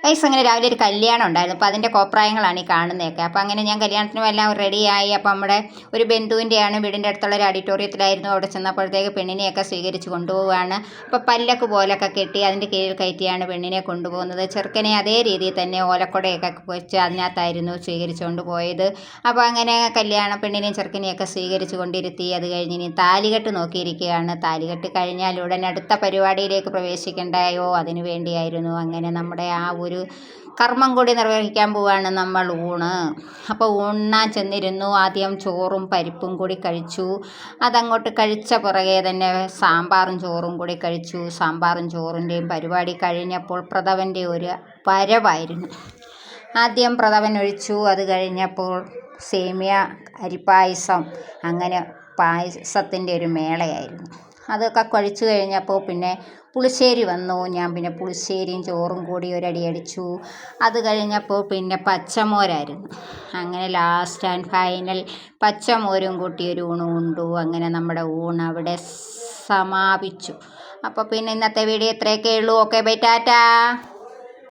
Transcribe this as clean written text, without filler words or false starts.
Guys അങ്ങനെ രാവിലെ ഒരു കല്യാണം ഉണ്ടായിരുന്നു. അപ്പോൾ അതിൻ്റെ കോപ്രായങ്ങളാണ് ഈ കാണുന്നതൊക്കെ. അപ്പോൾ അങ്ങനെ ഞാൻ കല്യാണത്തിനും എല്ലാം റെഡിയായി. അപ്പോൾ നമ്മുടെ ഒരു ബന്ധുവിൻ്റെയാണ്, വീടിൻ്റെ അടുത്തുള്ള ഒരു ഓഡിറ്റോറിയത്തിലായിരുന്നു. അവിടെ ചെന്നപ്പോഴത്തേക്ക് പെണ്ണിനെയൊക്കെ സ്വീകരിച്ച് കൊണ്ടുപോവുകയാണ്. അപ്പോൾ പല്ലക്ക് പോലൊക്കെ കെട്ടി അതിൻ്റെ കീഴിൽ കയറ്റിയാണ് പെണ്ണിനെ കൊണ്ടുപോകുന്നത്. ചെറുക്കനെ അതേ രീതിയിൽ തന്നെ ഓലക്കൊടയൊക്കെ വെച്ച് അതിനകത്തായിരുന്നു സ്വീകരിച്ചുകൊണ്ട് പോയത്. അപ്പോൾ അങ്ങനെ പെണ്ണിനെയും ചെറുക്കനെയൊക്കെ സ്വീകരിച്ച് കൊണ്ടിരുത്തി. അത് കഴിഞ്ഞ് ഇനി താലികെട്ട് നോക്കിയിരിക്കുകയാണ്. താലികെട്ട് കഴിഞ്ഞാൽ ഉടൻ അടുത്ത പരിപാടിയിലേക്ക് പ്രവേശിക്കേണ്ടായോ, അതിനു വേണ്ടിയായിരുന്നു. അങ്ങനെ നമ്മുടെ ആ ഒരു കർമ്മം കൂടി നിർവഹിക്കാൻ പോവുകയാണ് നമ്മൾ, ഊണ്. അപ്പോൾ ഉണ്ണാൻ ചെന്നിരുന്നു. ആദ്യം ചോറും പരിപ്പും കൂടി കഴിച്ചു. അതങ്ങോട്ട് കഴിച്ച പുറകെ തന്നെ സാമ്പാറും ചോറും കൂടി കഴിച്ചു. സാമ്പാറും ചോറിൻ്റെയും പരിപാടി കഴിഞ്ഞപ്പോൾ പ്രഥമൻ്റെ ഒരു വരവായിരുന്നു. ആദ്യം പ്രഥമൻ ഒഴിച്ചു. അത് കഴിഞ്ഞപ്പോൾ സേമിയ അരിപ്പായസം, അങ്ങനെ പായസത്തിൻ്റെ ഒരു മേളയായിരുന്നു. അതൊക്കെ കഴിച്ചു കഴിഞ്ഞപ്പോൾ പിന്നെ പുളിശ്ശേരി വന്നു. ഞാൻ പിന്നെ പുളിശ്ശേരിയും ചോറും കൂടി ഒരടി അടിച്ചു. അത് കഴിഞ്ഞപ്പോൾ പിന്നെ പച്ചമോരായിരുന്നു. അങ്ങനെ ലാസ്റ്റ് ആൻഡ് ഫൈനൽ പച്ചമോരും കൂട്ടി ഒരു ഊണ് ഉണ്ടു. അങ്ങനെ നമ്മുടെ ഊണ് അവിടെ സമാപിച്ചു. അപ്പോൾ പിന്നെ ഇന്നത്തെ വീഡിയോ ഇത്രയൊക്കെ ഉള്ളൂ. Okay bye, Tata.